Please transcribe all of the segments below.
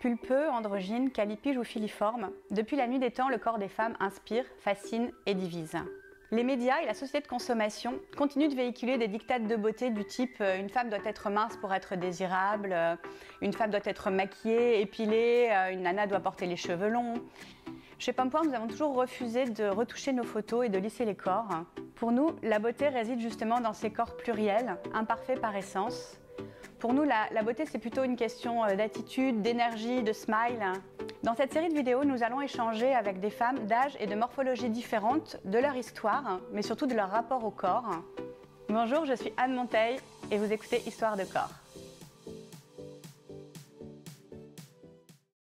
Pulpeux, androgyne, calipige ou filiforme, depuis la nuit des temps, le corps des femmes inspire, fascine et divise. Les médias et la société de consommation continuent de véhiculer des diktats de beauté du type une femme doit être mince pour être désirable, une femme doit être maquillée, épilée, une nana doit porter les cheveux longs. Chez Pompoir, nous avons toujours refusé de retoucher nos photos et de lisser les corps. Pour nous, la beauté réside justement dans ces corps pluriels, imparfaits par essence. Pour nous, la beauté, c'est plutôt une question d'attitude, d'énergie, de smile. Dans cette série de vidéos, nous allons échanger avec des femmes d'âge et de morphologie différentes, de leur histoire, mais surtout de leur rapport au corps. Bonjour, je suis Anne Monteil et vous écoutez Histoire de corps.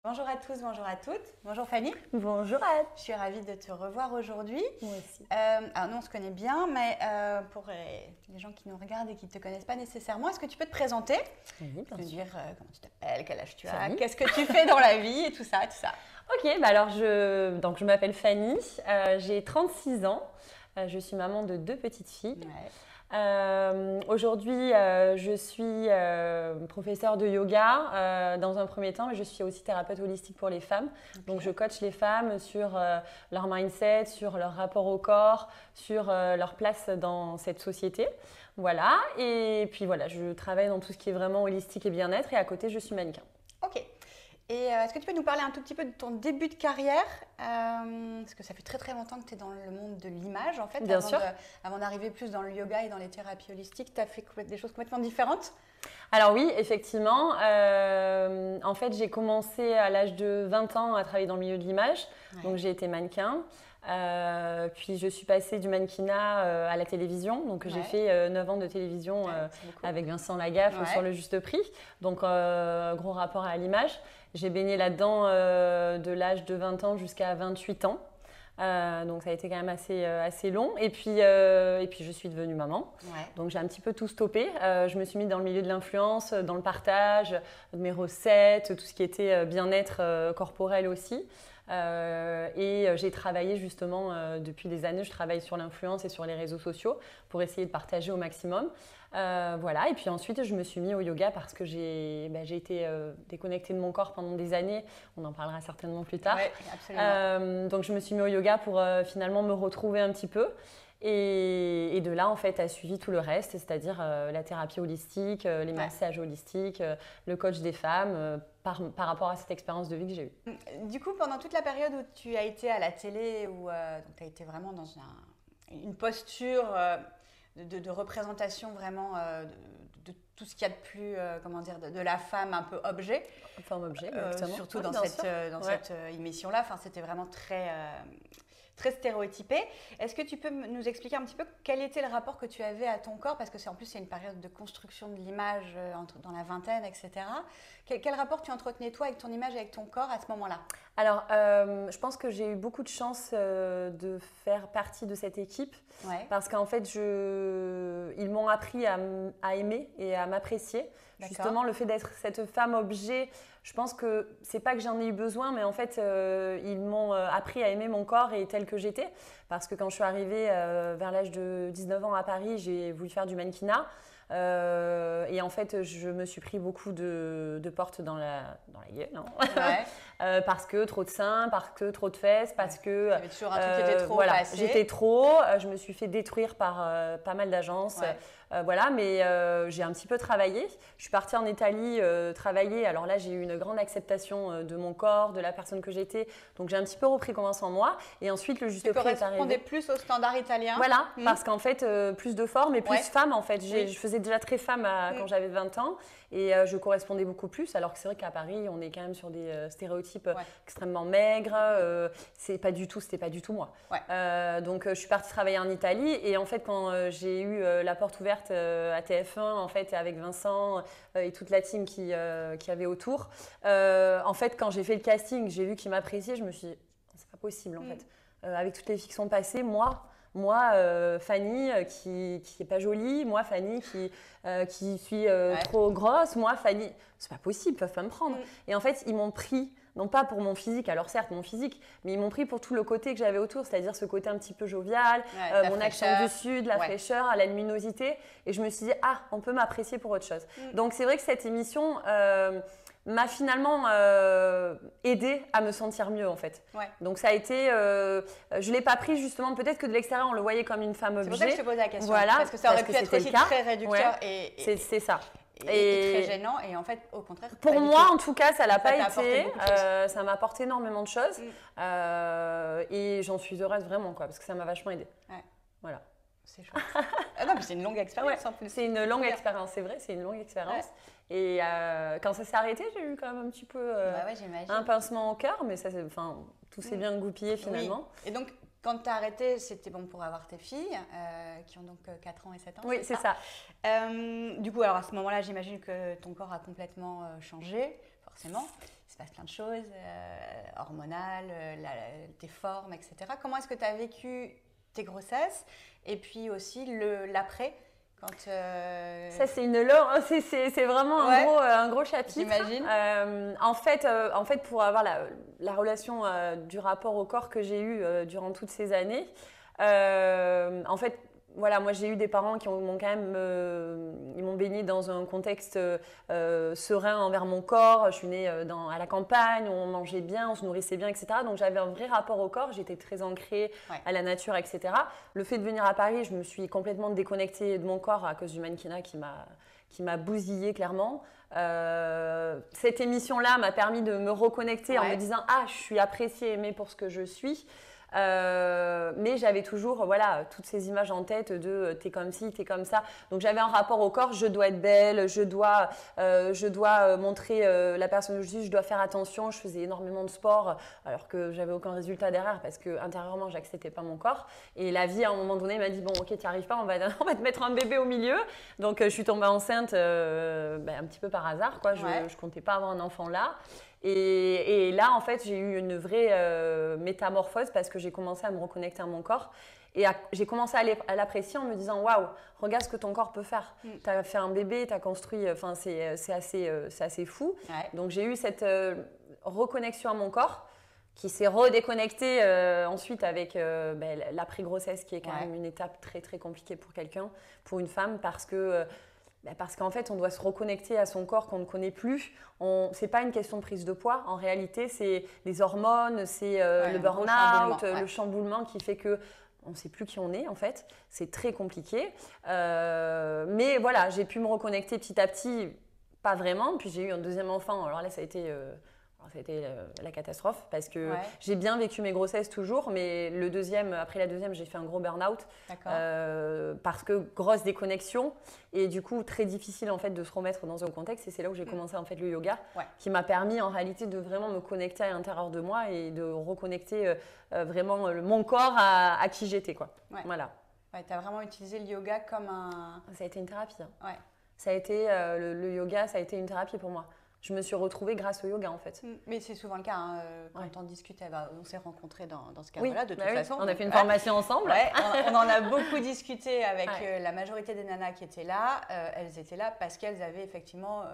Bonjour à tous, bonjour à toutes. Bonjour Fanny. Bonjour Anne. Je suis ravie de te revoir aujourd'hui. Moi aussi. Alors nous on se connaît bien, mais pour les gens qui nous regardent et qui ne te connaissent pas nécessairement, est-ce que tu peux te présenter? Oui, bien te sûr. dire comment tu t'appelles, quel âge tu as, Fanny. qu'est-ce que tu fais dans la vie et tout ça, tout ça. Ok, bah alors je m'appelle Fanny, j'ai 36 ans, je suis maman de 2 petites filles. Ouais. Aujourd'hui, je suis professeure de yoga dans un premier temps, mais je suis aussi thérapeute holistique pour les femmes. Okay. Donc, je coach les femmes sur leur mindset, sur leur rapport au corps, sur leur place dans cette société. Voilà. Et puis voilà, je travaille dans tout ce qui est vraiment holistique et bien-être. Et à côté, je suis mannequin. Ok. Et est-ce que tu peux nous parler un tout petit peu de ton début de carrière parce que ça fait très très longtemps que tu es dans le monde de l'image en fait. Bien sûr. Avant d'arriver plus dans le yoga et dans les thérapies holistiques, tu as fait des choses complètement différentes? Alors oui, effectivement. En fait, j'ai commencé à l'âge de 20 ans à travailler dans le milieu de l'image. Ouais. Donc j'ai été mannequin. Puis je suis passée du mannequinat à la télévision. Donc j'ai fait 9 ans de télévision avec Vincent Lagaffe sur Le Juste Prix. Donc gros rapport à l'image. J'ai baigné là-dedans de l'âge de 20 ans jusqu'à 28 ans. Donc ça a été quand même assez long. Et puis je suis devenue maman. Ouais. Donc j'ai un petit peu tout stoppé. Je me suis mise dans le milieu de l'influence, dans le partage, mes recettes, tout ce qui était bien-être corporel aussi. Et j'ai travaillé justement depuis des années, je travaille sur l'influence et sur les réseaux sociaux pour essayer de partager au maximum. Voilà. Et puis ensuite, je me suis mis au yoga parce que j'ai été déconnectée de mon corps pendant des années. On en parlera certainement plus tard. Ouais, absolument. Donc je me suis mis au yoga pour finalement me retrouver un petit peu. Et de là, en fait, a suivi tout le reste, c'est-à-dire la thérapie holistique, les massages holistiques, le coach des femmes, par rapport à cette expérience de vie que j'ai eue. Du coup, pendant toute la période où tu as été à la télé, où tu as été vraiment dans une posture de représentation vraiment de tout ce qu'il y a de plus, comment dire, de la femme un peu objet. Femme objet, exactement. Surtout dans cette émission-là. Enfin, c'était vraiment très stéréotypé. Est-ce que tu peux nous expliquer un petit peu quel était le rapport que tu avais à ton corps? Parce que en plus, c'est une période de construction de l'image dans la vingtaine, etc. Quel rapport tu entretenais toi avec ton image et avec ton corps à ce moment-là? Alors, je pense que j'ai eu beaucoup de chance de faire partie de cette équipe parce qu'en fait, ils m'ont appris à aimer et à m'apprécier. Justement, le fait d'être cette femme objet, je pense que c'est pas que j'en ai eu besoin, mais en fait, ils m'ont appris à aimer mon corps et tel que j'étais. Parce que quand je suis arrivée vers l'âge de 19 ans à Paris, j'ai voulu faire du mannequinat. Et en fait, je me suis pris beaucoup de portes dans la gueule. Hein. Parce que trop de seins, parce que trop de fesses, parce que… Il y avait toujours un truc qui était trop passé. J'étais trop, je me suis fait détruire par pas mal d'agences. Voilà, mais j'ai un petit peu travaillé. Je suis partie en Italie travailler. Alors là, j'ai eu une grande acceptation de mon corps, de la personne que j'étais. Donc, j'ai un petit peu repris confiance en moi. Et ensuite, le juste prix est arrivé. Tu correspondais plus au standard italien. Voilà, parce qu'en fait, plus de forme et plus femme, en fait. Je faisais déjà très femme quand j'avais 20 ans. Et je correspondais beaucoup plus. Alors que c'est vrai qu'à Paris, on est quand même sur des stéréotypes extrêmement maigres. C'était pas du tout moi. Donc, je suis partie travailler en Italie. Et en fait, quand j'ai eu la porte ouverte à TF1 en fait avec Vincent et toute la team qui avait autour. En fait, quand j'ai fait le casting, j'ai vu qu'ils m'appréciaient, je me suis dit c'est pas possible en fait. Avec toutes les filles qui sont passées, moi Fanny qui est pas jolie, moi Fanny qui suis trop grosse, moi Fanny, c'est pas possible, ils peuvent pas me prendre. Et en fait, ils m'ont pris non pas pour mon physique, alors certes mon physique, mais ils m'ont pris pour tout le côté que j'avais autour, c'est-à-dire ce côté un petit peu jovial, mon accent du sud, la fraîcheur, la luminosité. Et je me suis dit, ah, on peut m'apprécier pour autre chose. Donc c'est vrai que cette émission m'a finalement aidé à me sentir mieux en fait. Ouais. Donc ça a été, je l'ai pas pris justement, peut-être que de l'extérieur on le voyait comme une femme objet. C'est pour ça que je te pose la question. Voilà, parce que ça aurait pu être aussi très réducteur c'est ça. Et très gênant, et en fait, au contraire. Pour moi, en tout cas, ça l'a pas été. Ça m'a apporté énormément de choses. Et j'en suis heureuse vraiment, quoi, parce que ça m'a vachement aidée. Ouais. Voilà. C'est chouette. Ah non, mais c'est une longue expérience en plus. C'est une longue expérience, c'est vrai, c'est une longue expérience. Ouais. Et quand ça s'est arrêté, j'ai eu quand même un petit peu un pincement au cœur, mais ça, tout s'est bien goupillé finalement. Oui. Et donc, quand tu as arrêté, c'était bon pour avoir tes filles, qui ont donc 4 ans et 7 ans. Oui, c'est ça. Du coup, alors à ce moment-là, j'imagine que ton corps a complètement changé, forcément. Il se passe plein de choses, hormonales, tes formes, etc. Comment est-ce que tu as vécu tes grossesses et puis aussi l'après quand Ça, c'est vraiment un gros chapitre. J'imagine. En fait, pour avoir la relation du rapport au corps que j'ai eu durant toutes ces années, en fait, voilà, moi j'ai eu des parents qui m'ont quand même, ils m'ont baignée dans un contexte serein envers mon corps. Je suis née à la campagne, on mangeait bien, on se nourrissait bien, etc. Donc j'avais un vrai rapport au corps, j'étais très ancrée à la nature, etc. Le fait de venir à Paris, je me suis complètement déconnectée de mon corps à cause du mannequinat qui m'a bousillée clairement. Cette émission-là m'a permis de me reconnecter en me disant « Ah, je suis appréciée, aimée pour ce que je suis ». Mais j'avais toujours toutes ces images en tête de t'es comme ci, t'es comme ça. Donc j'avais un rapport au corps, je dois être belle, je dois montrer la personne que je suis, je dois faire attention. Je faisais énormément de sport alors que j'avais aucun résultat derrière parce que intérieurement j'acceptais pas mon corps. Et la vie à un moment donné m'a dit bon ok tu n'y arrives pas, on va te mettre un bébé au milieu. Donc je suis tombée enceinte un petit peu par hasard quoi. Je comptais pas avoir un enfant là. Et là, en fait, j'ai eu une vraie métamorphose parce que j'ai commencé à me reconnecter à mon corps et j'ai commencé à l'apprécier en me disant waouh, regarde ce que ton corps peut faire. Tu as fait un bébé, tu as construit, c'est assez fou. Ouais. Donc, j'ai eu cette reconnexion à mon corps qui s'est redéconnectée ensuite avec l'après-grossesse qui est quand même une étape très, très compliquée pour quelqu'un, pour une femme, parce qu'en fait, on doit se reconnecter à son corps qu'on ne connaît plus. Ce n'est pas une question de prise de poids. En réalité, c'est les hormones, c'est le burn-out, le chamboulement qui fait qu'on ne sait plus qui on est, en fait. C'est très compliqué. Mais voilà, j'ai pu me reconnecter petit à petit, pas vraiment. Puis j'ai eu un deuxième enfant. Alors là, ça a été la catastrophe parce que j'ai bien vécu mes grossesses toujours, mais après la deuxième, j'ai fait un gros burn-out parce que grosse déconnexion et du coup très difficile en fait de se remettre dans un contexte. Et c'est là où j'ai commencé en fait le yoga qui m'a permis en réalité de vraiment me connecter à l'intérieur de moi et de reconnecter vraiment mon corps à qui j'étais quoi. Voilà. Ouais, tu as vraiment utilisé le yoga comme un... Ça a été une thérapie. Hein. Ça a été le yoga, ça a été une thérapie pour moi. Je me suis retrouvée grâce au yoga en fait. Mais c'est souvent le cas, hein, quand on discute, on s'est rencontrés dans ce cadre-là de toute façon. On a fait une formation ensemble. On en a beaucoup discuté avec la majorité des nanas qui étaient là. Elles étaient là parce qu'elles avaient effectivement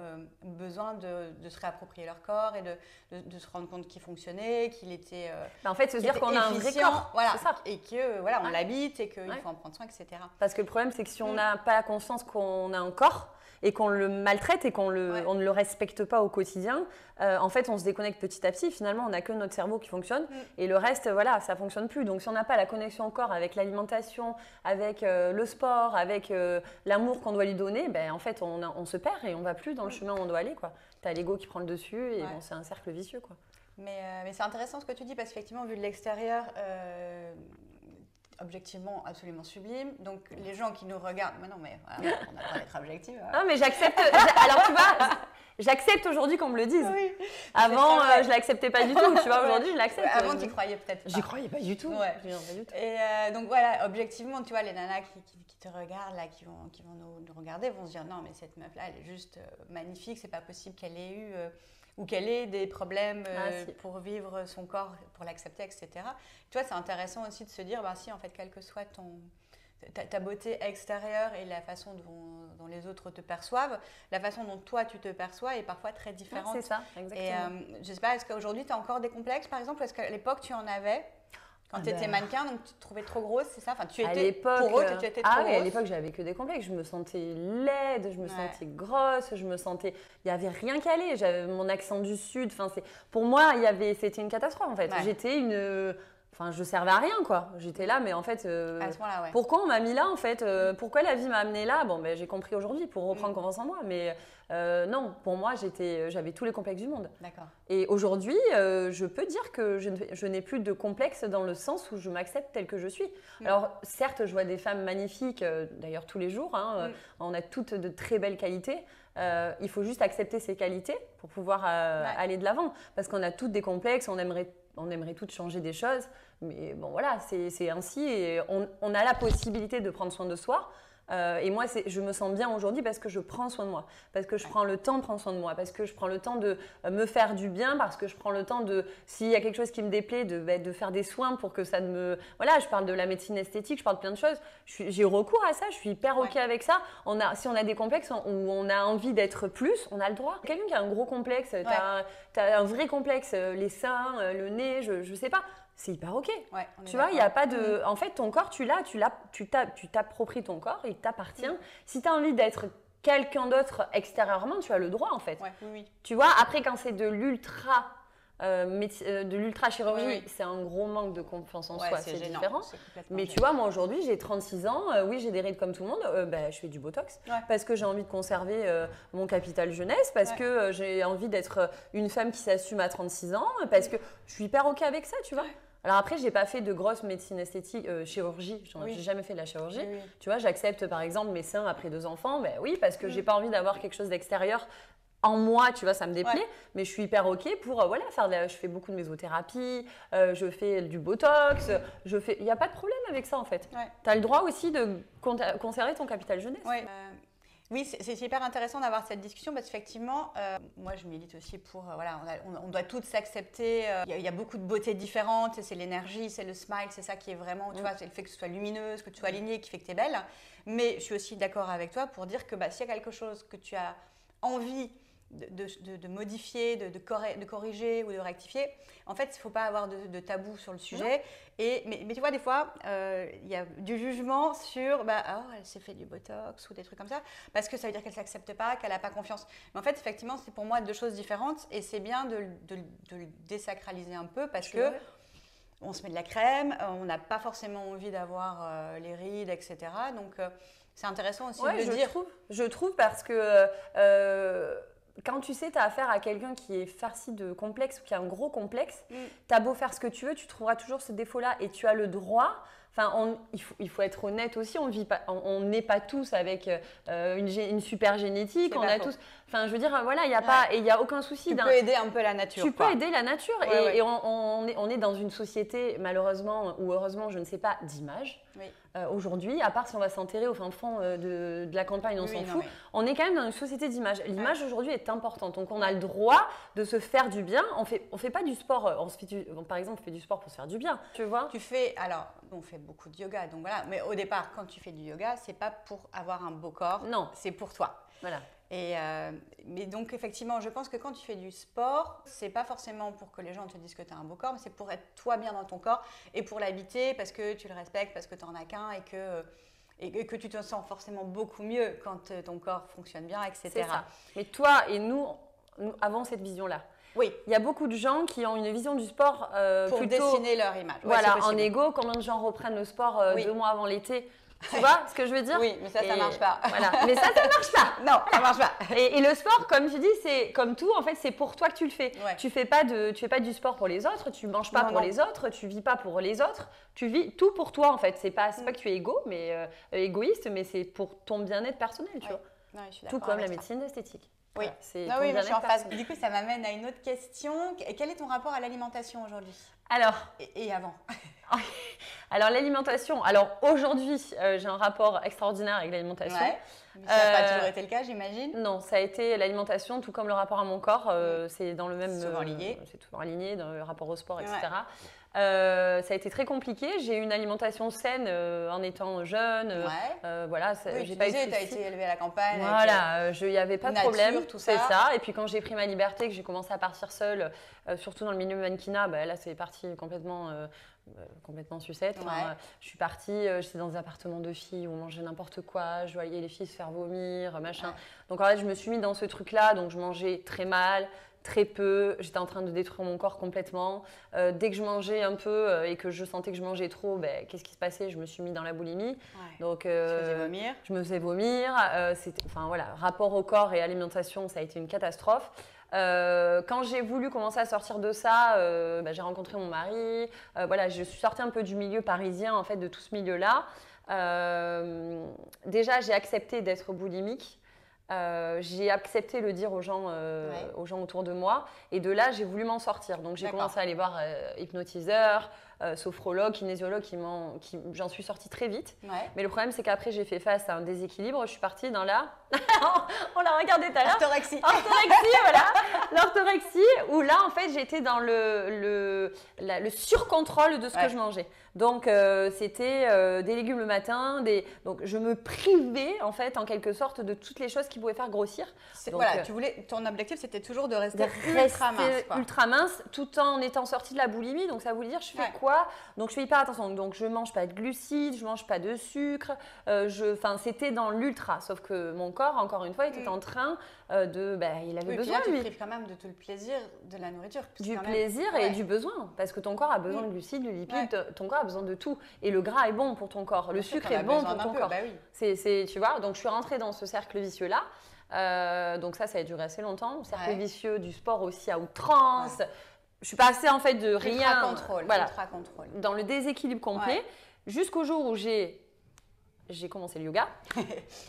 besoin de se réapproprier leur corps et de se rendre compte qu'il fonctionnait, qu'il était en fait, se dire qu'on a un vrai corps, c'est ça. Et que on l'habite et qu'il faut en prendre soin, etc. Parce que le problème, c'est que si on n'a pas conscience qu'on a un corps, et qu'on le maltraite et qu'on on ne le respecte pas au quotidien, en fait, on se déconnecte petit à petit. Finalement, on n'a que notre cerveau qui fonctionne et le reste, ça ne fonctionne plus. Donc, si on n'a pas la connexion au corps avec l'alimentation, avec le sport, avec l'amour qu'on doit lui donner, en fait, on se perd et on ne va plus dans le chemin où on doit aller. Tu as l'ego qui prend le dessus et c'est un cercle vicieux. Quoi. Mais c'est intéressant ce que tu dis parce qu'effectivement, vu de l'extérieur, objectivement absolument sublime. Donc les gens qui nous regardent, mais non mais voilà, on n'a pas d'être objectif. Non mais j'accepte. Alors tu vois, j'accepte aujourd'hui qu'on me le dise. Oui, avant je l'acceptais pas du tout. Tu vois aujourd'hui je l'accepte. Avant tu croyais peut-être pas. J'y croyais pas du tout. Pas du tout. Et donc voilà, objectivement tu vois les nanas qui te regardent là, qui vont nous regarder, vont se dire non mais cette meuf là elle est juste magnifique, c'est pas possible qu'elle ait eu ou qu'elle ait des problèmes pour vivre son corps, pour l'accepter, etc. Tu vois, c'est intéressant aussi de se dire, si, en fait, quelle que soit ta beauté extérieure et la façon dont les autres te perçoivent, la façon dont toi, tu te perçois est parfois très différente. C'est ça, exactement. Et je ne sais pas, est-ce qu'aujourd'hui, tu as encore des complexes, par exemple? Est-ce qu'à l'époque, tu en avais Quand tu étais mannequin, donc tu te trouvais trop grosse, c'est ça? Enfin, tu À étais, l'époque, pour eux, tu étais trop oui, à grosse. l'époque, j'avais que des complexes. Je me sentais laide, je me sentais grosse, il n'y avait rien qui allait. J'avais mon accent du Sud. Enfin, pour moi, c'était une catastrophe en fait. Ouais. J'étais Enfin, je servais à rien, quoi. J'étais là, mais en fait, À ce moment-là, ouais. pourquoi on m'a mis là, en fait pourquoi la vie m'a amenée là? Bon, ben, j'ai compris aujourd'hui pour reprendre confiance en moi. Mais non, pour moi, j'avais tous les complexes du monde. D'accord. Et aujourd'hui, je peux dire que je n'ai plus de complexes dans le sens où je m'accepte telle que je suis. Alors, certes, je vois des femmes magnifiques, d'ailleurs tous les jours. On a toutes de très belles qualités. Il faut juste accepter ces qualités pour pouvoir aller de l'avant. Parce qu'on a toutes des complexes, on aimerait toutes changer des choses. Mais bon, voilà, c'est ainsi. Et on a la possibilité de prendre soin de soi. Et moi, je me sens bien aujourd'hui parce que je prends soin de moi, parce que je prends le temps de prendre soin de moi, parce que je prends le temps de me faire du bien, parce que je prends le temps s'il y a quelque chose qui me déplaît, de faire des soins pour que ça ne me… Voilà, je parle de la médecine esthétique, je parle de plein de choses. J'ai recours à ça, je suis hyper OK avec ça. Si on a des complexes où on a envie d'être plus, on a le droit. Quelqu'un qui a un gros complexe, t'as un vrai complexe, les seins, le nez, je sais pas. C'est hyper OK. Ouais, tu vois, il n'y a pas de… En fait, ton corps, tu t'appropries ton corps, il t'appartient. Si tu as envie d'être quelqu'un d'autre extérieurement, tu as le droit, en fait. Ouais, oui. Tu vois, après, quand c'est de l'ultra chirurgie, c'est un gros manque de confiance en soi, c'est différent. Mais tu vois, moi aujourd'hui, j'ai 36 ans, oui, j'ai des rides comme tout le monde, je fais du Botox parce que j'ai envie de conserver mon capital jeunesse, parce que j'ai envie d'être une femme qui s'assume à 36 ans, parce que je suis hyper OK avec ça, tu vois. Alors après, je n'ai pas fait de grosse médecine esthétique, chirurgie, j'ai jamais fait de la chirurgie. Tu vois, j'accepte par exemple mes seins après 2 enfants, oui, parce que j'ai pas envie d'avoir quelque chose d'extérieur en moi, tu vois, ça me déplaît, mais je suis hyper OK pour je fais beaucoup de mésothérapie, je fais du Botox, il n'y a pas de problème avec ça en fait. Tu as le droit aussi de conserver ton capital jeunesse. Oui, c'est hyper intéressant d'avoir cette discussion parce qu'effectivement, moi je milite aussi pour, on doit toutes s'accepter. Il y a beaucoup de beautés différentes, c'est l'énergie, c'est le smile, c'est ça qui est vraiment, tu vois, c'est le fait que ce soit lumineuse, que tu sois alignée, qui fait que tu es belle. Mais je suis aussi d'accord avec toi pour dire que s'il y a quelque chose que tu as envie de modifier, de corriger ou de rectifier. En fait, il ne faut pas avoir de tabou sur le sujet. Mais tu vois, des fois, il y a du jugement sur elle s'est fait du Botox ou des trucs comme ça, parce que ça veut dire qu'elle ne s'accepte pas, qu'elle n'a pas confiance. Mais en fait, effectivement, c'est pour moi 2 choses différentes et c'est bien de le désacraliser un peu parce que on se met de la crème, on n'a pas forcément envie d'avoir les rides, etc. Donc, c'est intéressant aussi de le dire. Je trouve parce que… quand tu sais, tu as affaire à quelqu'un qui est farci de complexe ou qui a un gros complexe, tu as beau faire ce que tu veux, tu trouveras toujours ce défaut-là et tu as le droit. Enfin, il faut être honnête aussi, on n'est pas tous avec une super génétique, on a tous… Enfin, je veux dire, voilà, il n'y a aucun souci. Tu peux aider un peu la nature. Tu peux aider la nature et on est dans une société, malheureusement ou heureusement, je ne sais pas, d'image. Aujourd'hui, à part si on va s'enterrer au fin fond de la campagne, on s'en fout. On est quand même dans une société d'image. L'image aujourd'hui est importante, donc on a le droit de se faire du bien. On fait pas du sport, par exemple, on fait du sport pour se faire du bien, tu vois. On fait beaucoup de yoga, donc voilà. Mais au départ, quand tu fais du yoga, c'est pas pour avoir un beau corps, c'est pour toi. Voilà. Mais donc effectivement, je pense que quand tu fais du sport, c'est pas forcément pour que les gens te disent que tu as un beau corps, mais c'est pour être toi bien dans ton corps et pour l'habiter parce que tu le respectes, parce que tu n'en as qu'un et que tu te sens forcément beaucoup mieux quand ton corps fonctionne bien, etc. C'est ça. Mais toi et nous avons cette vision-là. Oui. Il y a beaucoup de gens qui ont une vision du sport pour plutôt… dessiner leur image. Voilà, en égo. Combien de gens reprennent le sport 2 mois avant l'été? Tu vois ce que je veux dire? Oui, mais ça marche pas. Voilà. Mais ça marche pas. Non, ça marche pas. Et le sport, comme tu dis, c'est comme tout, en fait, c'est pour toi que tu le fais. Tu fais pas du sport pour les autres, tu manges pas pour les autres, tu vis pas pour les autres, tu vis tout pour toi, en fait. C'est pas que tu es égoïste, mais c'est pour ton bien-être personnel, tu vois. Ouais, je suis tout comme la médecine esthétique. Oui, voilà, mais je suis en face. Du coup, ça m'amène à une autre question. Quel est ton rapport à l'alimentation aujourd'hui? Alors, et avant? Alors, l'alimentation. Alors, aujourd'hui, j'ai un rapport extraordinaire avec l'alimentation. Mais ça n'a pas toujours été le cas, j'imagine? Non, ça a été l'alimentation, tout comme le rapport à mon corps. C'est dans le même… souvent lié. C'est souvent aligné dans le rapport au sport, etc. Ça a été très compliqué. J'ai eu une alimentation saine en étant jeune. Voilà, j'ai pas eu de soucis. Tu as été élevée à la campagne. Voilà, il n'y avait pas de problème. Tout c'est ça. Et puis quand j'ai pris ma liberté, que j'ai commencé à partir seule, surtout dans le milieu mannequinat, là c'est parti complètement complètement sucette. Je suis partie, j'étais dans des appartements de filles où on mangeait n'importe quoi, je voyais les filles se faire vomir, machin. Donc en fait, je me suis mis dans ce truc-là, donc je mangeais très mal, très peu, j'étais en train de détruire mon corps complètement. Dès que je mangeais un peu et que je sentais que je mangeais trop, qu'est-ce qui se passait? Je me suis mis dans la boulimie. Donc, tu faisais vomir. Je me faisais vomir. Enfin voilà, rapport au corps et alimentation, ça a été une catastrophe. Quand j'ai voulu commencer à sortir de ça, j'ai rencontré mon mari. Voilà, je suis sortie un peu du milieu parisien, en fait, de tout ce milieu-là. Déjà, j'ai accepté d'être boulimique. J'ai accepté de le dire aux gens autour de moi. Et de là, j'ai voulu m'en sortir. Donc, j'ai commencé à aller voir hypnotiseur, sophrologue, kinésiologue, j'en suis sortie très vite. Mais le problème, c'est qu'après, j'ai fait face à un déséquilibre. Je suis partie dans la... On l'a regardé tout à l'heure. Orthorexie. Orthorexie, voilà. L'orthorexie, où là, en fait, j'étais dans le surcontrôle de ce que je mangeais. Donc, c'était des légumes le matin. Donc, je me privais, en fait, en quelque sorte, de toutes les choses qui pouvaient faire grossir. Donc, voilà, ton objectif, c'était toujours de rester ultra mince. Ultra mince, tout en étant sortie de la boulimie. Donc, ça voulait dire, je fais quoi? Donc, je fais hyper attention. Donc, je ne mange pas de glucides, je ne mange pas de sucre. C'était dans l'ultra. Sauf que mon corps, encore une fois, était en train de... il avait besoin, tu prives quand même de tout le plaisir de la nourriture. Du plaisir et du besoin. Parce que ton corps a besoin de glucides, de lipides. Ton corps a besoin de tout. Et le gras est bon pour ton corps. Le sucre est bon pour ton corps. Tu vois, donc je suis rentrée dans ce cercle vicieux-là. Donc ça a duré assez longtemps. Cercle vicieux du sport aussi à outrance. Je suis passée en fait de rien, dans le déséquilibre complet, jusqu'au jour où j'ai commencé le yoga.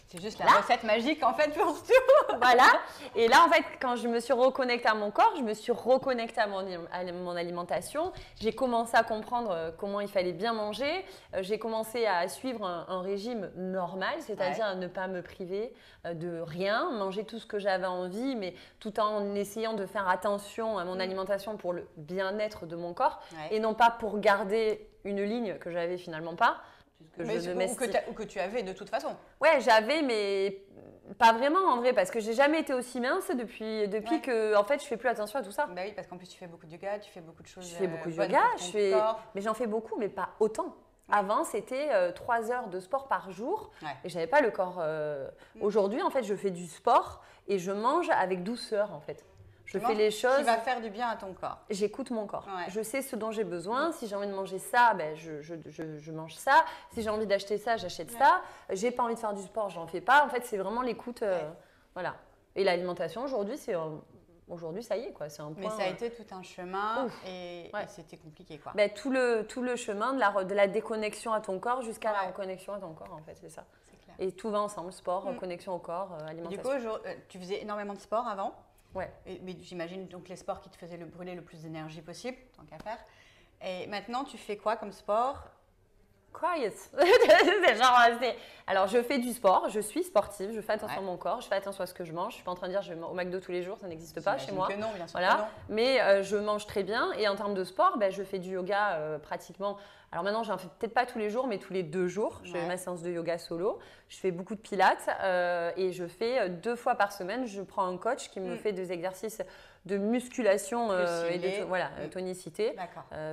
C'est juste la recette magique en fait pour tout. Voilà. Et là en fait, quand je me suis reconnectée à mon corps, je me suis reconnectée à mon alimentation. J'ai commencé à comprendre comment il fallait bien manger. J'ai commencé à suivre un régime normal, c'est-à-dire à ne pas me priver de rien, manger tout ce que j'avais envie, mais tout en essayant de faire attention à mon alimentation pour le bien-être de mon corps et non pas pour garder une ligne que j'avais finalement pas. Ou que tu avais de toute façon. Ouais, j'avais, mais pas vraiment en vrai, parce que j'ai jamais été aussi mince depuis que en fait, je fais plus attention à tout ça. Bah oui, parce qu'en plus tu fais beaucoup de yoga, tu fais beaucoup de choses. Je fais beaucoup de yoga, mais j'en fais beaucoup, mais pas autant. Avant, c'était 3 heures de sport par jour et j'avais pas le corps. Aujourd'hui, en fait, je fais du sport et je mange avec douceur, en fait. Je fais les choses qui va faire du bien à ton corps. J'écoute mon corps. Je sais ce dont j'ai besoin. Si j'ai envie de manger ça, je mange ça. Si j'ai envie d'acheter ça, j'achète ça. J'ai pas envie de faire du sport, j'en fais pas. En fait, c'est vraiment l'écoute. Voilà. Et l'alimentation, aujourd'hui, ça y est, quoi. C'est un point. Mais ça a été tout un chemin et c'était compliqué, quoi. Tout le chemin de la déconnexion à ton corps jusqu'à la reconnexion à ton corps, en fait, c'est ça. C'est clair. Et tout va ensemble, sport, connexion au corps, alimentation. Du coup, tu faisais énormément de sport avant. Ouais. Mais j'imagine donc les sports qui te faisaient brûler le plus d'énergie possible, tant qu'à faire. Et maintenant, tu fais quoi comme sport? Quiet. Alors, je fais du sport, je suis sportive, je fais attention à mon corps, je fais attention à ce que je mange. Je ne suis pas en train de dire je vais au McDo tous les jours, ça n'existe pas chez moi. Que non, bien sûr. Voilà. Que non. Mais je mange très bien et en termes de sport, je fais du yoga pratiquement. Alors maintenant, j'en fais peut-être pas tous les jours, mais tous les 2 jours. Je fais ma séance de yoga solo. Je fais beaucoup de pilates et je fais 2 fois par semaine. Je prends un coach qui me fait des exercices de musculation et de tonicité.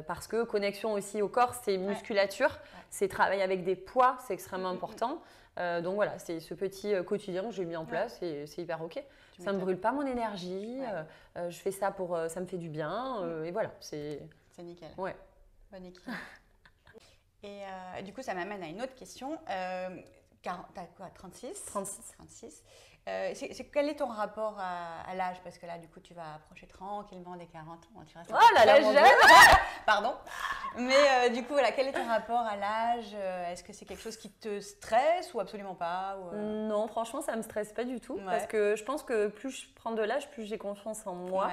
Parce que connexion aussi au corps, c'est musculature, c'est travailler avec des poids, c'est extrêmement important. Donc voilà, c'est ce petit quotidien que j'ai mis en place et c'est hyper OK. Ça ne me brûle pas mon énergie, je fais ça ça me fait du bien et voilà. C'est nickel. Ouais. Bon équilibre. Et du coup, ça m'amène à une autre question. T'as quoi, 36 36. Quel est ton rapport à l'âge? Parce que là, du coup, tu vas approcher tranquillement des 40 ans. Tu restes jeune. Pardon. Mais du coup, voilà, quel est ton rapport à l'âge? Est-ce que c'est quelque chose qui te stresse ou absolument pas Non, franchement, ça ne me stresse pas du tout. Parce que je pense que plus je prends de l'âge, plus j'ai confiance en moi.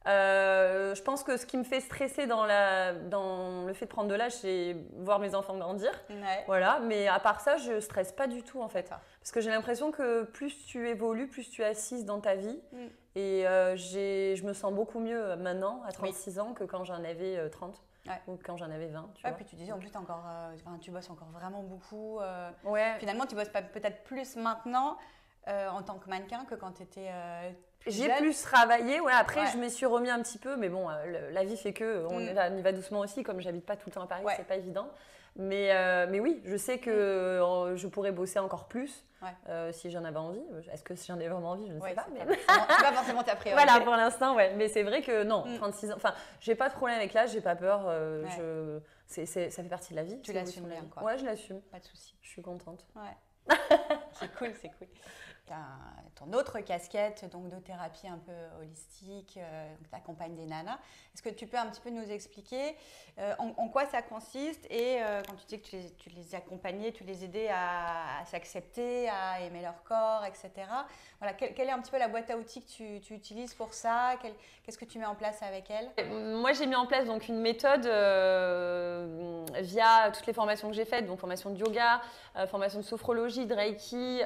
Je pense que ce qui me fait stresser dans le fait de prendre de l'âge, c'est voir mes enfants grandir. Voilà. Mais à part ça, je ne stresse pas du tout en fait. Parce que j'ai l'impression que plus tu évolues, plus tu es assise dans ta vie. Et je me sens beaucoup mieux maintenant, à 36 ans, que quand j'en avais 30. Ou quand j'en avais 20. Puis tu disais en plus tu bosses encore vraiment beaucoup. Finalement, tu bosses peut-être plus maintenant en tant que mannequin que quand tu étais plus J'ai jeune? plus travaillé, ouais. Après, Ouais. je m'y suis remis un petit peu, mais bon, la vie fait que on y va doucement aussi. Comme j'habite pas tout le temps à Paris, Ouais. c'est pas évident. Mais oui, je sais que je pourrais bosser encore plus si j'en avais envie. Est-ce que j'en ai vraiment envie? Je ne sais pas. Mais... C'est pas forcément ta priorité. Voilà, pour l'instant, ouais. Mais c'est vrai que non, 36 ans. Enfin, j'ai pas de problème avec l'âge, j'ai pas peur. Ça fait partie de la vie. Tu l'assumes bien, quoi. Ouais, je l'assume. Pas de souci. Je suis contente. Ouais. C'est cool, c'est cool. Tu as ton autre casquette donc de thérapie un peu holistique, tu accompagnes des nanas. Est-ce que tu peux un petit peu nous expliquer en quoi ça consiste et quand tu dis que tu les accompagnais, tu les aidais à s'accepter, à aimer leur corps, etc. Voilà, quelle est un petit peu la boîte à outils que tu utilises pour ça? Qu'est-ce que tu mets en place avec elles? Moi, j'ai mis en place donc une méthode via toutes les formations que j'ai faites, donc formation de yoga, formation de sophrologie, de reiki,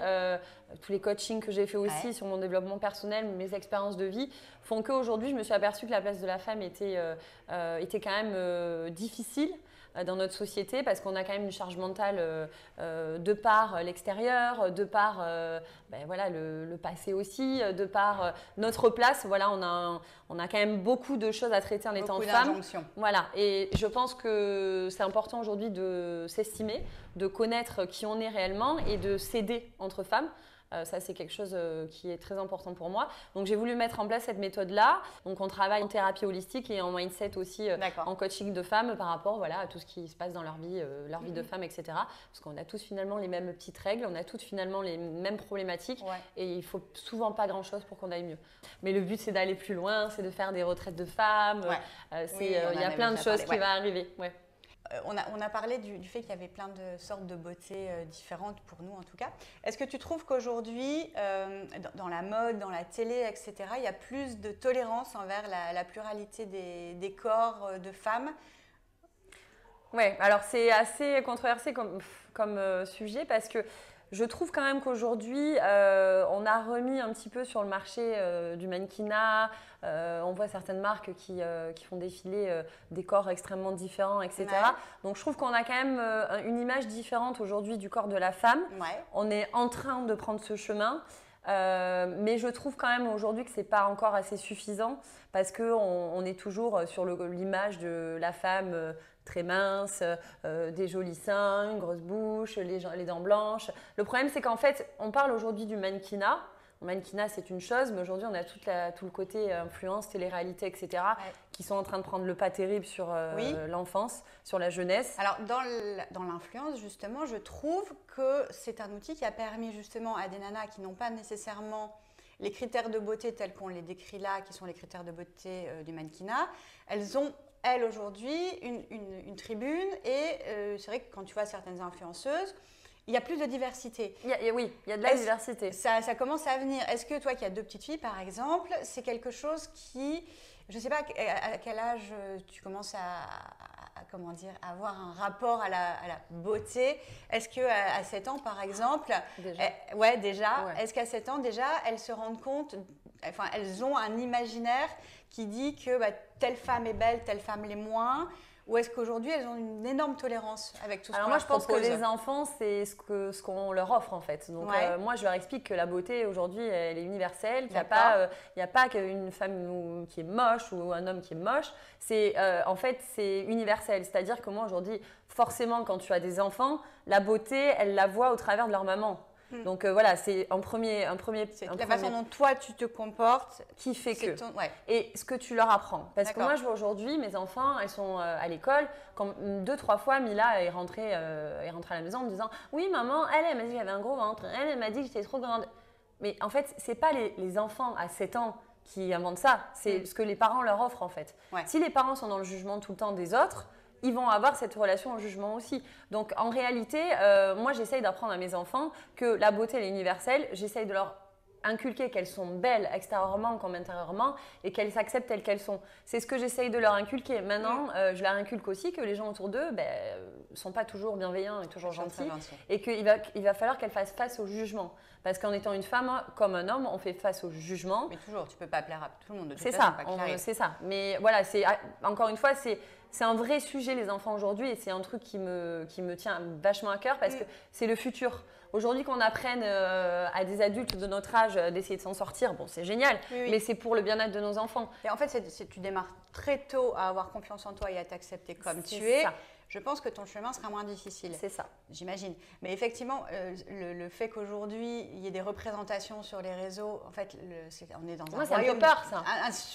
tous les coachings que j'ai fait aussi sur mon développement personnel, mes expériences de vie, font qu'aujourd'hui, je me suis aperçue que la place de la femme était quand même difficile dans notre société parce qu'on a quand même une charge mentale de par l'extérieur, de par voilà, le passé aussi, de par notre place. Voilà, on a quand même beaucoup de choses à traiter en étant femme. Voilà, et je pense que c'est important aujourd'hui de s'estimer, de connaître qui on est réellement et de s'aider entre femmes. Ça, c'est quelque chose qui est très important pour moi. Donc, j'ai voulu mettre en place cette méthode-là. Donc, on travaille en thérapie holistique et en mindset aussi, en coaching de femmes par rapport à tout ce qui se passe dans leur vie de femme, etc. Parce qu'on a tous finalement les mêmes petites règles, on a toutes finalement les mêmes problématiques et il ne faut souvent pas grand-chose pour qu'on aille mieux. Mais le but, c'est d'aller plus loin, c'est de faire des retraites de femmes. Il y a plein de choses qui vont arriver. Ouais. On a parlé du fait qu'il y avait plein de sortes de beauté différentes pour nous en tout cas. Est-ce que tu trouves qu'aujourd'hui, dans la mode, dans la télé, etc., il y a plus de tolérance envers la pluralité des corps de femmes? Oui, alors c'est assez controversé comme sujet parce que je trouve quand même qu'aujourd'hui, on a remis un petit peu sur le marché du mannequinat. On voit certaines marques qui font défiler des corps extrêmement différents, etc. Donc, je trouve qu'on a quand même une image différente aujourd'hui du corps de la femme. On est en train de prendre ce chemin. Mais je trouve quand même aujourd'hui que ce n'est pas encore assez suffisant parce qu'on est toujours sur l'image de la femme très mince, des jolis seins, une grosse bouche, les dents blanches. Le problème, c'est qu'en fait, on parle aujourd'hui du mannequinat. Le mannequinat, c'est une chose, mais aujourd'hui, on a tout le côté influence, télé-réalité, etc., qui sont en train de prendre le pas terrible sur l'enfance, sur la jeunesse. Alors, dans l'influence, justement, je trouve que c'est un outil qui a permis justement à des nanas qui n'ont pas nécessairement les critères de beauté tels qu'on les décrit là, qui sont les critères de beauté du mannequinat. Elles ont, elles, aujourd'hui, une tribune et c'est vrai que quand tu vois certaines influenceuses, il y a plus de diversité. Oui, il y a de la diversité. Ça commence à venir. Est-ce que toi qui as 2 petites filles, par exemple, c'est quelque chose qui… Je ne sais pas à quel âge tu commences à avoir un rapport à la beauté. Est-ce qu'à 7 ans, par exemple… Déjà. Est-ce qu'à 7 ans, déjà, elles se rendent compte… Enfin, elles ont un imaginaire qui dit que telle femme est belle, telle femme l'est moins. Ou est-ce qu'aujourd'hui, elles ont une énorme tolérance avec tout ce qu'on leur propose? Alors moi, je pense que les enfants, c'est ce qu'on leur offre en fait. Donc moi, je leur explique que la beauté aujourd'hui, elle est universelle, qu'il n'y a pas qu'une femme qui est moche ou un homme qui est moche. En fait, c'est universel. C'est-à-dire que moi, aujourd'hui, forcément, quand tu as des enfants, la beauté, elles la voient au travers de leur maman. Donc voilà, c'est un premier façon dont toi tu te comportes qui fait que et ce que tu leur apprends. Parce que moi je vois aujourd'hui mes enfants, elles sont à l'école, 2-3 fois Mila est rentrée à la maison en me disant oui maman, elle m'a dit que j'avais un gros ventre, elle m'a dit que j'étais trop grande. Mais en fait c'est pas les enfants à 7 ans qui inventent ça, c'est ce que les parents leur offrent en fait. Si les parents sont dans le jugement tout le temps des autres, ils vont avoir cette relation au jugement aussi. Donc, en réalité, moi, j'essaye d'apprendre à mes enfants que la beauté, elle est universelle. J'essaye de leur inculquer qu'elles sont belles extérieurement comme intérieurement et qu'elles s'acceptent telles qu'elles sont. C'est ce que j'essaye de leur inculquer. Maintenant, je leur inculque aussi que les gens autour d'eux ne sont pas toujours bienveillants et toujours gentils et qu'il va falloir qu'elles fassent face au jugement. Parce qu'en étant une femme comme un homme, on fait face au jugement. Mais toujours, tu ne peux pas plaire à tout le monde. C'est ça. Mais voilà, encore une fois, c'est un vrai sujet les enfants aujourd'hui et c'est un truc qui me tient vachement à cœur parce que c'est le futur. Aujourd'hui, qu'on apprenne à des adultes de notre âge d'essayer de s'en sortir, bon, c'est génial, mais c'est pour le bien-être de nos enfants. Et en fait, tu démarres très tôt à avoir confiance en toi et à t'accepter comme tu es. Ça. Je pense que ton chemin sera moins difficile. C'est ça. J'imagine. Mais effectivement, le fait qu'aujourd'hui, il y ait des représentations sur les réseaux, en fait, on est dans un royaume… Ça me fait peur, ça.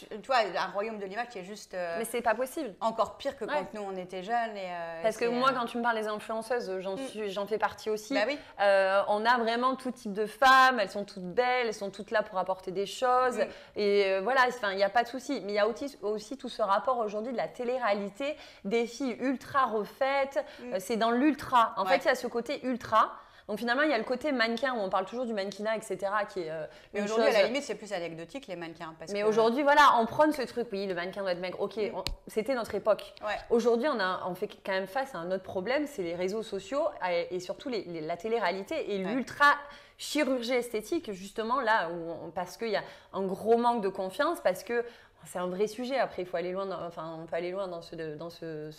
Tu vois, un royaume de l'image qui est juste… mais c'est pas possible. Encore pire que quand nous, on était jeunes. Parce que moi, quand tu me parles des influenceuses, j'en fais partie aussi. Bah oui. On a vraiment tout type de femmes, elles sont toutes belles, elles sont toutes là pour apporter des choses. Et voilà, il n'y a pas de souci. Mais il y a aussi tout ce rapport aujourd'hui de la télé-réalité, des filles ultra refaites. C'est dans l'ultra. En fait, il y a ce côté ultra. Donc finalement, il y a le côté mannequin où on parle toujours du mannequinat, etc. qui est mais aujourd'hui, à la limite, c'est plus anecdotique les mannequins. Mais aujourd'hui, voilà, on prône ce truc. Oui, le mannequin doit être maigre. Ok, c'était notre époque. Aujourd'hui, on fait quand même face à un autre problème, c'est les réseaux sociaux et surtout la télé-réalité et l'ultra chirurgie esthétique, justement là parce qu'il y a un gros manque de confiance, parce que c'est un vrai sujet. Après, il faut aller loin. On peut aller loin dans ce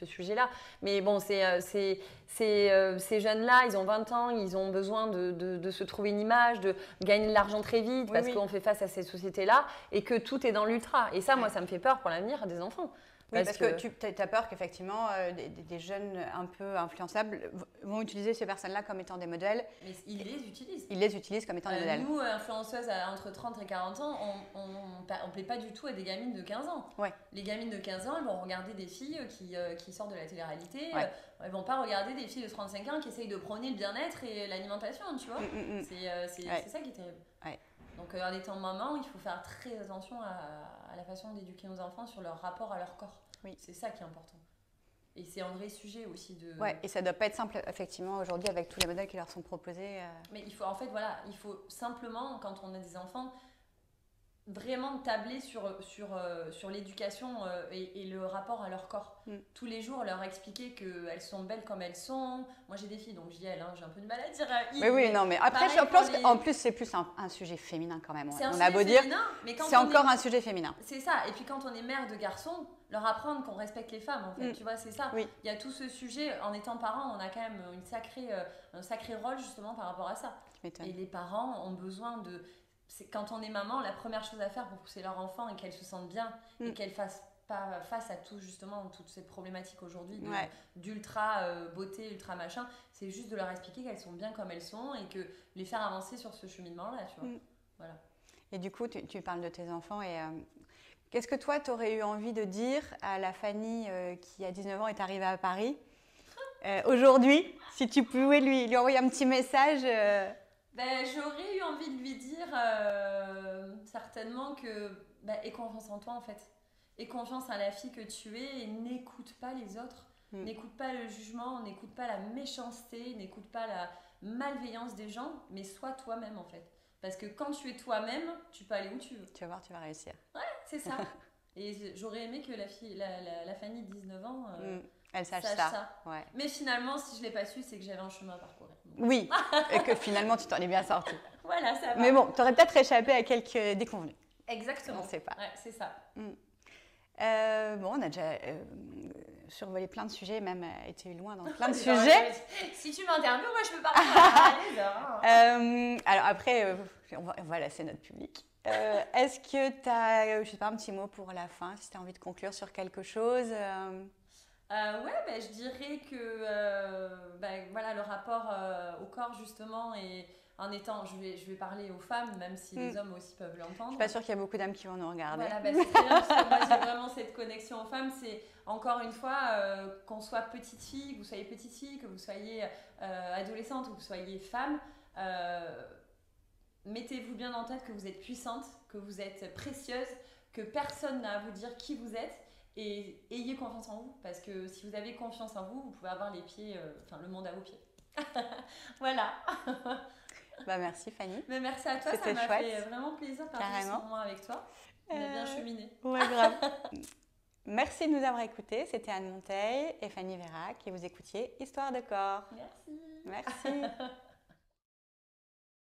sujet-là. Mais bon, ces jeunes-là, ils ont 20 ans, ils ont besoin de se trouver une image, de gagner de l'argent très vite, parce qu'on fait face à ces sociétés-là et que tout est dans l'ultra. Et ça, moi, ça me fait peur pour l'avenir des enfants. Oui, parce que tu as peur qu'effectivement, des jeunes un peu influençables vont utiliser ces personnes-là comme étant des modèles. Mais ils les utilisent. Ils les utilisent comme étant des modèles. Nous, influenceuses entre 30 et 40 ans, on ne plaît pas du tout à des gamines de 15 ans. Les gamines de 15 ans, elles vont regarder des filles qui sortent de la télé-réalité. Elles ne vont pas regarder des filles de 35 ans qui essayent de prôner le bien-être et l'alimentation, tu vois. C'est ça qui est terrible. Donc en étant maman, il faut faire très attention à la façon d'éduquer nos enfants sur leur rapport à leur corps. C'est ça qui est important. Et c'est un vrai sujet aussi de… et ça ne doit pas être simple, effectivement, aujourd'hui, avec tous les modèles qui leur sont proposés. Mais il faut, en fait, voilà, il faut simplement, quand on a des enfants, vraiment tabler sur l'éducation et le rapport à leur corps. Tous les jours, leur expliquer qu'elles sont belles comme elles sont. Moi, j'ai des filles, donc je dis elles, j'ai un peu de mal à dire ils. Mais non, mais après, je pense qu'en plus, c'est plus un sujet féminin quand même. On a beau dire, c'est encore un sujet féminin. C'est ça. Et puis, quand on est mère de garçons, leur apprendre qu'on respecte les femmes, en fait. Tu vois, c'est ça. Il y a tout ce sujet. En étant parent, on a quand même un sacré rôle, justement, par rapport à ça. Et les parents ont besoin de… Quand on est maman, la première chose à faire pour pousser leur enfant et qu'elles se sentent bien et qu'elles fassent pas face à toutes ces problématiques aujourd'hui d'ultra beauté, ultra machin, c'est juste de leur expliquer qu'elles sont bien comme elles sont et que les faire avancer sur ce cheminement-là, tu vois. Voilà. Et du coup, tu parles de tes enfants et qu'est-ce que toi, tu aurais eu envie de dire à la Fanny qui, à 19 ans, est arrivée à Paris aujourd'hui, si tu pouvais lui envoyer un petit message j'aurais eu envie de lui dire certainement que aie confiance en toi en fait. Aie confiance à la fille que tu es et n'écoute pas les autres. N'écoute pas le jugement, n'écoute pas la méchanceté, n'écoute pas la malveillance des gens, mais sois toi-même en fait. Parce que quand tu es toi-même, tu peux aller où tu veux. Tu vas voir, tu vas réussir. Ouais, c'est ça. Et j'aurais aimé que la Fanny de 19 ans… elle sache ça. Mais finalement, si je ne l'ai pas su, c'est que j'avais un chemin à parcourir. Oui, et que finalement, tu t'en es bien sortie. Voilà, ça va. Mais bon, tu aurais peut-être échappé à quelques déconvenues. Exactement. On ne sait pas. Ouais, c'est ça. On a déjà survolé plein de sujets, même été loin dans plein de sujets. Si tu m'interviews, moi, je peux parler. Alors après, on va laisser notre public. Est-ce que tu as, je sais pas, un petit mot pour la fin, si tu as envie de conclure sur quelque chose je dirais que voilà, le rapport au corps justement et en étant, je vais parler aux femmes, même si les hommes aussi peuvent l'entendre. Je suis pas sûre qu'il y a beaucoup d'âmes qui vont nous regarder. Voilà, c'est très bien, parce que moi j'ai vraiment cette connexion aux femmes. C'est encore une fois, qu'on soit petite fille, que vous soyez petite fille, que vous soyez adolescente ou que vous soyez femme, mettez-vous bien en tête que vous êtes puissante, que vous êtes précieuse, que personne n'a à vous dire qui vous êtes. Et ayez confiance en vous, parce que si vous avez confiance en vous, vous pouvez avoir les pieds, le monde à vos pieds. Voilà. Merci Fanny. Mais merci à toi, ça m'a fait vraiment plaisir de partager ce moment avec toi. On a bien cheminé. Ouais, grave. Merci de nous avoir écoutés. C'était Anne Monteil et Fanny Vérac et vous écoutiez Histoire de corps. Merci. Merci.